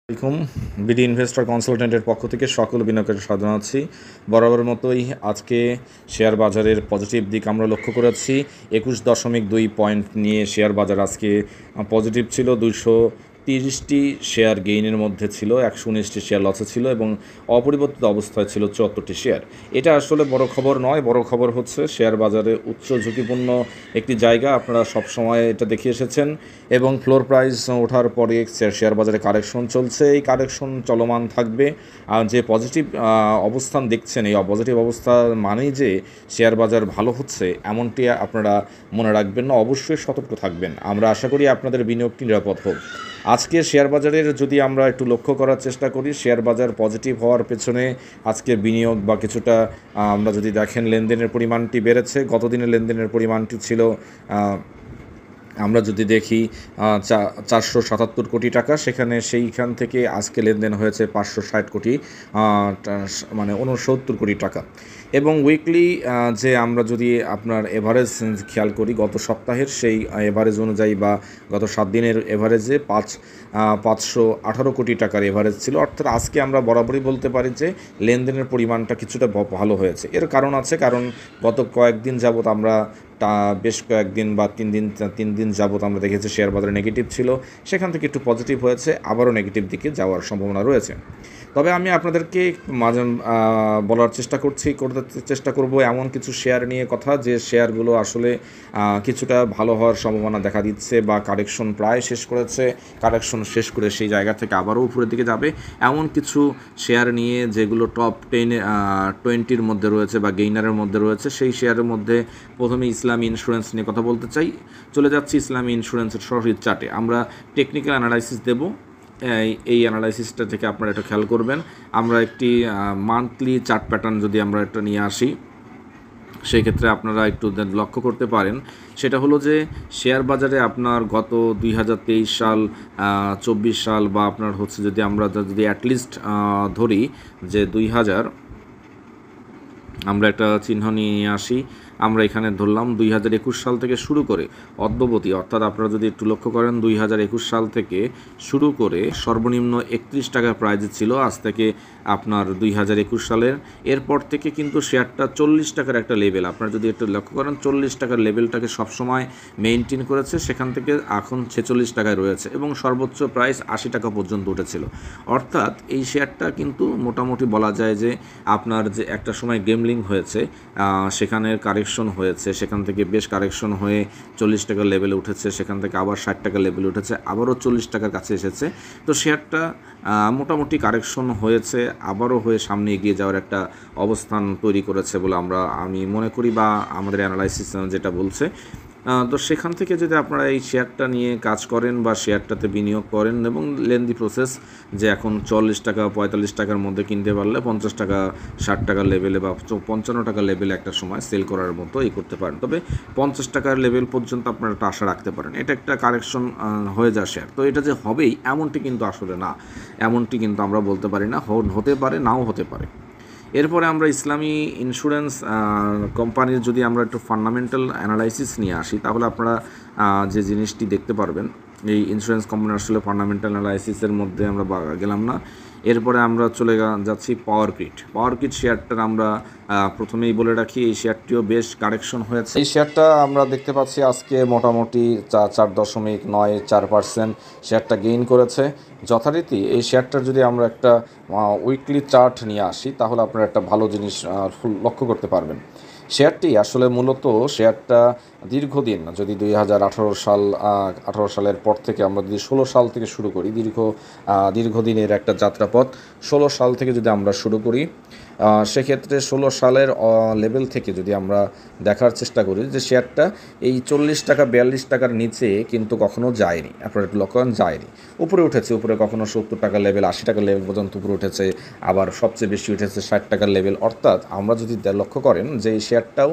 আসসালামাইকুম। BD investor কনসালটেন্টের পক্ষ থেকে সকল বিনিয়োগের স্বাগত জানাচ্ছি। বরাবর মতোই আজকে শেয়ার বাজারের পজিটিভ দিক আমরা লক্ষ্য করেছি। 21.2 পয়েন্ট নিয়ে শেয়ার বাজার আজকে পজিটিভ ছিল। 230টি শেয়ার গেইনের মধ্যে ছিল, 119টি শেয়ার লসে ছিল এবং অপরিবর্তিত অবস্থায় ছিল 74টি শেয়ার। এটা আসলে বড় খবর নয়। বড় খবর হচ্ছে শেয়ার বাজারে উচ্চ ঝুঁকিপূর্ণ একটি জায়গা, আপনারা সবসময় এটা দেখে এসেছেন এবং ফ্লোর প্রাইস ওঠার পরে শেয়ার বাজারে কারেকশন চলছে। এই কারেকশন চলমান থাকবে। আর যে পজিটিভ অবস্থান দেখছেন, এই পজিটিভ অবস্থা মানেই যে শেয়ার বাজার ভালো হচ্ছে এমনটি আপনারা মনে রাখবেন না, অবশ্যই সতর্ক থাকবেন। আমরা আশা করি আপনাদের বিনিয়োগটি নিরাপদ হোক। আজকে শেয়ার বাজারের যদি আমরা একটু লক্ষ্য করার চেষ্টা করি, শেয়ার বাজার পজিটিভ হওয়ার পেছনে আজকের বিনিয়োগ বা কিছুটা আমরা যদি দেখেন, লেনদেনের পরিমাণটি বেড়েছে। গতদিনের লেনদেনের পরিমাণটি ছিল, আমরা যদি দেখি 477 কোটি টাকা, সেইখান থেকে আজকে লেনদেন হয়েছে 560 কোটি, মানে 69 কোটি টাকা। এবং উইকলি যে আমরা যদি আপনার এভারেজ খেয়াল করি, গত সপ্তাহের সেই এভারেজ অনুযায়ী বা গত 7 দিনের এভারেজে 518 কোটি টাকার এভারেজ ছিল। অর্থাৎ আজকে আমরা বরাবরই বলতে পারি যে লেনদেনের পরিমাণটা কিছুটা ভালো হয়েছে। এর কারণ আছে, কারণ গত কয়েকদিন যাবৎ আমরা বেশ কয়েকদিন বা তিন দিন যাবৎ আমরা দেখেছি শেয়ার বাজারে নেগেটিভ ছিল, সেখান থেকে একটু পজিটিভ হয়েছে, আবারও নেগেটিভ দিকে যাওয়ার সম্ভাবনা রয়েছে। তবে আমি আপনাদেরকে মাঝে বলার চেষ্টা করব এমন কিছু শেয়ার নিয়ে কথা, যে শেয়ারগুলো আসলে কিছুটা ভালো হওয়ার সম্ভাবনা দেখা দিচ্ছে বা কারেকশন প্রায় শেষ করেছে, কারেকশন শেষ করে সেই জায়গা থেকে আবারও উপরের দিকে যাবে, এমন কিছু শেয়ার নিয়ে যেগুলো টপ 20-র মধ্যে রয়েছে বা গেইনারের মধ্যে রয়েছে। সেই শেয়ারের মধ্যে প্রথমে ইসলামী ইন্স্যুরেন্স নিয়ে কথা বলতে চাই। চলে যাচ্ছি ইসলামী ইন্স্যুরেন্সের সরাসরি চার্টে। আমরা টেকনিক্যাল অ্যানালাইসিস দেব। এই অ্যানালাইসিসটা থেকে আপনারা এটা খেয়াল করবেন। আমরা একটি মান্থলি চার্ট প্যাটার্ন যদি আমরা এটা নিয়ে আসি, সেই ক্ষেত্রে আপনারা একটু লক্ষ্য করতে পারেন। সেটা হলো যে শেয়ার বাজারে আপনার গত 2023 সাল, 24 সাল বা আপনার হচ্ছে যদি আমরা যদি অ্যাটলিস্ট ধরি যে 2000, আমরা একটা চিহ্ন নিয়ে আসি, আমরা এখানে ধরলাম 2021 সাল থেকে শুরু করে অদ্যবধি, অর্থাৎ আপনারা যদি একটু লক্ষ্য করেন 2021 সাল থেকে শুরু করে সর্বনিম্ন 31 টাকার প্রাইজে ছিল, আজ থেকে আপনার 2021 সালের। এরপর থেকে কিন্তু শেয়ারটা 40 টাকার একটা লেভেল, আপনারা যদি একটু লক্ষ্য করেন 40 টাকার লেভেলটাকে সবসময় মেইনটেইন করেছে, সেখান থেকে এখন 46 টাকায় রয়েছে এবং সর্বোচ্চ প্রাইস 80 টাকা পর্যন্ত উঠেছিল। অর্থাৎ এই শেয়ারটা কিন্তু মোটামুটি বলা যায় যে আপনার যে একটা সময় গেমলিং হয়েছে, সেখানের কারেকশন হয়েছে, সেখান থেকে বেশ কারেকশন হয়ে 40 টাকার লেভেলে উঠেছে, সেখান থেকে আবার 60 টাকার লেভেলে উঠেছে, আবারও 40 টাকার কাছে এসেছে। তো শেয়ারটা মোটামুটি কারেকশন হয়েছে, আবারও হয়ে সামনে এগিয়ে যাওয়ার একটা অবস্থান তৈরি করেছে বলে আমি মনে করি, বা আমাদের অ্যানালাইসিস যেটা বলছে। তো সেখান থেকে যদি আপনারা এই শেয়ারটা নিয়ে কাজ করেন বা শেয়ারটাতে বিনিয়োগ করেন এবং লেন্দি প্রসেস, যে এখন 40 টাকা 45 টাকার মধ্যে কিনতে পারলে 50 টাকা 60 টাকার লেভেলে বা 55 টাকার লেভেলে একটা সময় সেল করার মতো করতে পারেন। তবে 50 টাকার লেভেল পর্যন্ত আপনারা একটা আশা রাখতে পারেন। এটা একটা কারেকশন হয়ে যায় শেয়ার। তো এটা যে হবেই এমনটি কিন্তু আসলে না, এমনটি কিন্তু আমরা বলতে পারি না, হতে পারে, নাও হতে পারে। এরপরে আমরা ইসলামী ইন্স্যুরেন্স কোম্পানির যদি আমরা একটু ফান্ডামেন্টাল অ্যানালাইসিস নিয়ে আসি, তাহলে আপনারা যে জিনিসটি দেখতে পারবেন, এই ইন্স্যুরেন্স কোম্পানির আসলে ফান্ডামেন্টাল অ্যানালাইসিসের মধ্যে আমরা গেলাম না। এরপরে আমরা চলে যাচ্ছি পাওয়ার গ্রিড শেয়ারটার আমরা প্রথমেই বলে রাখি, এই শেয়ারটিও বেশ কারেকশন হয়েছে। এই শেয়ারটা আমরা দেখতে পাচ্ছি আজকে মোটামুটি 4.94% শেয়ারটা গেইন করেছে যথারীতি। এই শেয়ারটার যদি আমরা একটা উইকলি চার্ট নিয়ে আসি, তাহলে আপনারা একটা ভালো জিনিস লক্ষ্য করতে পারবেন। শেয়ারটি আসলে মূলত শেয়ারটা দীর্ঘদিন, যদি 2018 সালের পর থেকে আমরা যদি 16 সাল থেকে শুরু করি, দীর্ঘদিনের একটা যাত্রাপথ, 16 সাল থেকে যদি আমরা শুরু করি, সেক্ষেত্রে 16 সালের লেভেল থেকে যদি আমরা দেখার চেষ্টা করি যে শেয়ারটা এই 40 টাকা 42 টাকার নিচে কিন্তু কখনো যায়নি। আপনারা একটু লক্ষ্য করেন, যায়নি, উপরে উঠেছে, উপরে কখনো 70 টাকার লেভেল 80 টাকার লেভেল পর্যন্ত উপরে উঠেছে, আবার সবচেয়ে বেশি উঠেছে 60 টাকার লেভেল। অর্থাৎ আমরা যদি লক্ষ্য করেন যে এই শেয়ারটাও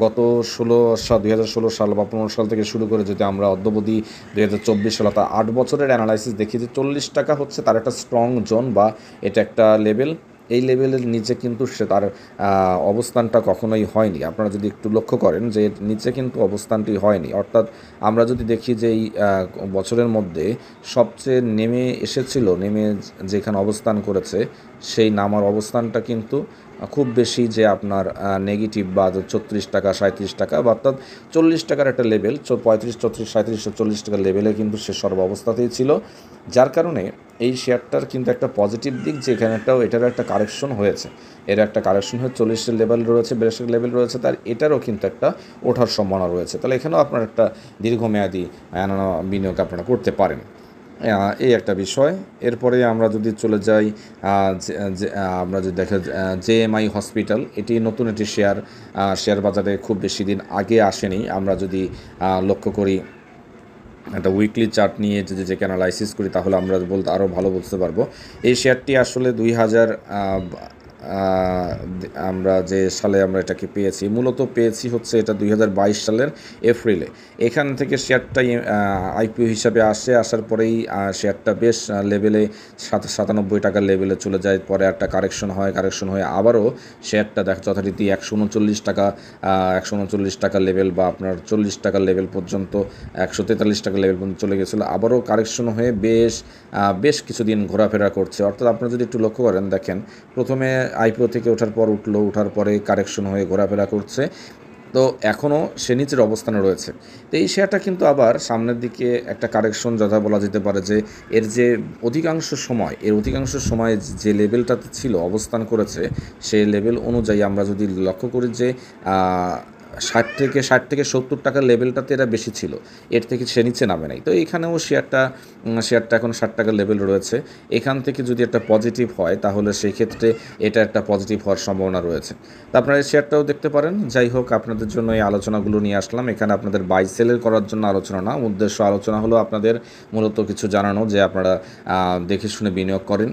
গত 2016 সাল বা 15 সাল থেকে শুরু করে যদি আমরা অদ্যবধি 2024 সাল, তা 8 বছরের অ্যানালাইসিস দেখি যে 40 টাকা হচ্ছে তার একটা স্ট্রং জোন বা এটা একটা লেভেল। এই লেভেলের নিচে কিন্তু সে তার অবস্থানটা কখনোই হয়নি। আপনারা যদি একটু লক্ষ্য করেন যে এর নিচে কিন্তু অবস্থানটি হয়নি, অর্থাৎ আমরা যদি দেখি যে এই বছরের মধ্যে সবচেয়ে নেমে এসেছিল, নেমে যেখানে অবস্থান করেছে সেই নামার অবস্থানটা কিন্তু খুব বেশি যে আপনার নেগেটিভ বা 36 টাকা 37 টাকা বা অর্থাৎ 40 টাকার একটা লেভেল, 35 34 37 40 টাকার লেভেলে কিন্তু সে সর্ব অবস্থাতেই ছিল, যার কারণে এই শেয়ারটার কিন্তু একটা পজিটিভ দিক যে এখানেটাও এটারও একটা কারেকশন হয়েছে, এর একটা কারেকশন হয়ে 40-এর লেভেল রয়েছে, 42-এর লেভেল রয়েছে, তার এটারও কিন্তু একটা ওঠার সম্ভাবনা রয়েছে। তাহলে এখানেও আপনার একটা দীর্ঘমেয়াদী বিনিয়োগ আপনারা করতে পারেন, এই একটা বিষয়। এরপরে আমরা যদি চলে যাই, আমরা যদি দেখা জেএমআই হসপিটাল, এটি নতুন একটি শেয়ার বাজারে খুব বেশি দিন আগে আসেনি। আমরা যদি লক্ষ্য করি একটা উইকলি চার্ট নিয়ে যদি যে অ্যানালাইসিস করি তাহলে আমরা আরও ভালো বুঝতে পারবো। এই শেয়ারটি আসলে 2000 আমরা যে সালে আমরা এটাকে পেয়েছি, মূলত পেয়েছি হচ্ছে এটা 2022 সালের এপ্রিলে। এখান থেকে শেয়ারটা আইপিও হিসাবে আসার পরেই শেয়ারটা বেশ লেভেলে 97 টাকার লেভেলে চলে যায়, পরে একটা কারেকশন হয়ে আবারও শেয়ারটা যথারীতি 139 টাকার লেভেল বা আপনার 40 টাকার লেভেল পর্যন্ত, 143 টাকার লেভেল পর্যন্ত চলে গেছিলো, আবারও কারেকশন হয়ে বেশ কিছুদিন ঘোরাফেরা করছে। অর্থাৎ আপনারা যদি একটু লক্ষ্য করেন, দেখেন প্রথমে আইপিও থেকে ওঠার পরে কারেকশন হয়ে ঘোরাফেরা করছে, তো এখনও সে নিচের অবস্থানে রয়েছে। তো এই শেয়ারটা কিন্তু আবার সামনের দিকে একটা কারেকশন যথা বলা যেতে পারে যে এর অধিকাংশ সময় যে লেভেলটাতে ছিল অবস্থান করেছে, সেই লেভেল অনুযায়ী আমরা যদি লক্ষ্য করি যে 60 থেকে 70 টাকার লেভেলটাতে এরা বেশি ছিল, এর থেকে সে নিচে নামে নাই। তো এখানেও শেয়ারটা এখন 60 টাকার লেভেল রয়েছে। এখান থেকে যদি একটা পজিটিভ হয় তাহলে সেই ক্ষেত্রে এটা একটা পজিটিভ হওয়ার সম্ভাবনা রয়েছে। তো আপনারা এই শেয়ারটাও দেখতে পারেন। যাই হোক, আপনাদের জন্য এই আলোচনাগুলো নিয়ে আসলাম। এখানে আপনাদের বাই সেলের করার জন্য আলোচনা না, উদ্দেশ্য আলোচনা হলো আপনাদের মূলত কিছু জানানো যে আপনারা দেখে শুনে বিনিয়োগ করেন।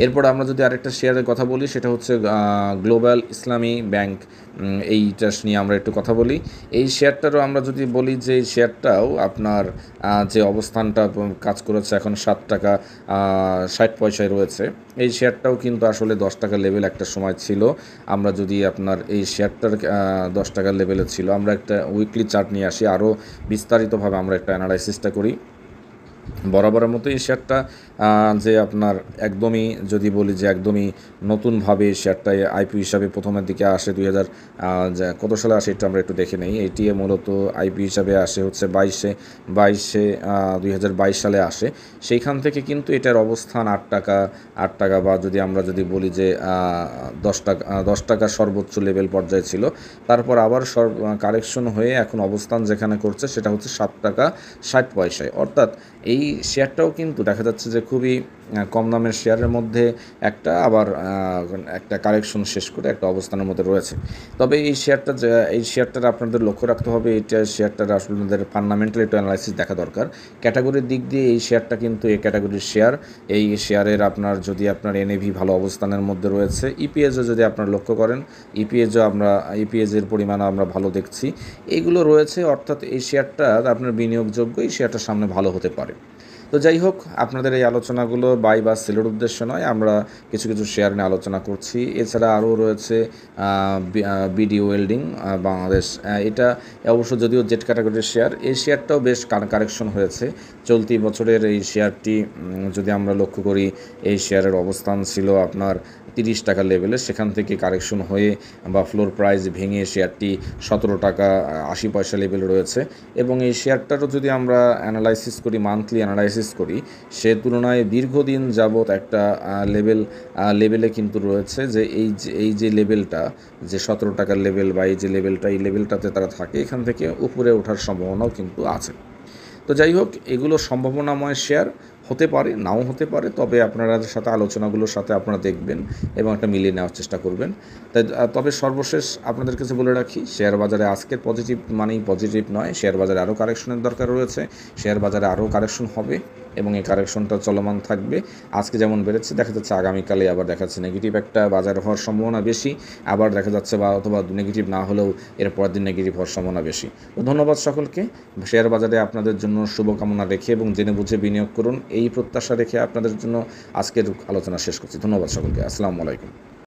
এরপর আমরা যদি আরেকটা শেয়ারের কথা বলি, সেটা হচ্ছে গ্লোবাল ইসলামী ব্যাংক, এইটা নিয়ে আমরা একটু কথা বলি। এই শেয়ারটারও আমরা যদি বলি যে এই শেয়ারটাও আপনার যে অবস্থানটা কাজ করেছে এখন 7 টাকা 60 পয়সায় রয়েছে, এই শেয়ারটাও কিন্তু আসলে 10 টাকার লেভেল একটা সময় ছিল। আমরা যদি আপনার এই শেয়ারটার 10 টাকার লেভেলে ছিল, আমরা একটা উইকলি চার্ট নিয়ে আসি, আরও বিস্তারিতভাবে আমরা একটা অ্যানালাইসিসটা করি। বরাবরের মতো এই শেয়ারটা যে আপনার একদমই যদি বলি যে একদমই নতুনভাবে শেয়ারটা আইপিও হিসাবে প্রথমের দিকে আসে 2000 কত সালে আসে এটা আমরা একটু দেখে নেই। এটি মূলত আইপিও হিসাবে আসে হচ্ছে 2022 সালে আসে। সেইখান থেকে কিন্তু এটার অবস্থান 8 টাকা বা আমরা যদি বলি যে 10 টাকা সর্বোচ্চ লেভেল পর্যায়ে ছিল, তারপর আবার কারেকশন হয়ে এখন অবস্থান যেখানে করছে সেটা হচ্ছে 7 টাকা 60 পয়সায়। অর্থাৎ এই শেয়ারটাও কিন্তু দেখা যাচ্ছে যে খুবই কম দামের শেয়ারের মধ্যে একটা কারেকশন শেষ করে একটা অবস্থানের মধ্যে রয়েছে। তবে এই শেয়ারটার আপনাদের লক্ষ্য রাখতে হবে, শেয়ারটার আপনাদের ফান্ডামেন্টাল একটু অ্যানালাইসিস দেখা দরকার। ক্যাটাগরির দিক দিয়ে এই শেয়ারটা কিন্তু এই ক্যাটাগরির শেয়ার। এই শেয়ারের আপনার এনএভি ভালো অবস্থানের মধ্যে রয়েছে। ইপিএসও যদি আপনারা লক্ষ্য করেন, ইপিএসের পরিমাণ আমরা ভালো দেখছি, এইগুলো রয়েছে। অর্থাৎ এই শেয়ারটা আপনার বিনিয়োগযোগ্য, এই শেয়ারটা সামনে ভালো হতে পারে। তো যাই হোক, আপনাদের এই আলোচনাগুলো বাই বা সেলের উদ্দেশ্য নয়, আমরা কিছু শেয়ার নিয়ে আলোচনা করছি। এছাড়া আরও রয়েছে বিডি ওয়েল্ডিং বাংলাদেশ, এটা অবশ্য যদিও জেড ক্যাটাগরির শেয়ার, এই শেয়ারটাও বেশ কারেকশন হয়েছে। চলতি বছরের এই শেয়ারটি যদি আমরা লক্ষ্য করি, এই শেয়ারের অবস্থান ছিল আপনার 30 টাকার লেভেলে, সেখান থেকে কারেকশন হয়ে বা ফ্লোর প্রাইস ভেঙে শেয়ারটি 17 টাকা 80 পয়সা লেভেল রয়েছে। এবং এই শেয়ারটারও যদি আমরা অ্যানালাইসিস করি, মান্থলি অ্যানালাইসিস করি, সে তুলনায় দীর্ঘদিন যাবৎ একটা লেভেলে কিন্তু রয়েছে যে এই যে লেভেলটা, যে 17 টাকার লেভেল বা এই যে লেভেলটা, এই লেভেলটাতে তারা থাকে, এখান থেকে উপরে ওঠার সম্ভাবনাও কিন্তু আছে। তো যাই হোক, এগুলো সম্ভাবনাময় শেয়ার, হতে পারে নাও হতে পারে, তবে আপনাদের সাথে আলোচনাগুলোর সাথে আপনারা দেখবেন এবং একটা মিলিয়ে নেওয়ার চেষ্টা করবেন। তবে সর্বশেষ আপনাদের কাছে বলে রাখি, শেয়ার বাজারে আজকের পজিটিভ মানেই পজিটিভ নয়, শেয়ার বাজারে আরও কারেকশনের দরকার রয়েছে, শেয়ার বাজারে আরও কারেকশন হবে এবং এই কারেকশনটা চলমান থাকবে। আজকে যেমন বেড়েছে, দেখা যাচ্ছে আগামীকালে আবার দেখা যাচ্ছে নেগেটিভ একটা বাজার হওয়ার সম্ভাবনা বেশি, আবার দেখা যাচ্ছে অথবা নেগেটিভ না হলেও এর পরের দিন নেগেটিভ হওয়ার সম্ভাবনা বেশি। তো ধন্যবাদ সকলকে। শেয়ার বাজারে আপনাদের জন্য শুভকামনা রেখে এবং জেনে বুঝে বিনিয়োগ করুন, এই প্রত্যাশা রেখে আপনাদের জন্য আজকের আলোচনা শেষ করছি। ধন্যবাদ সকলকে। আসসালামু আলাইকুম।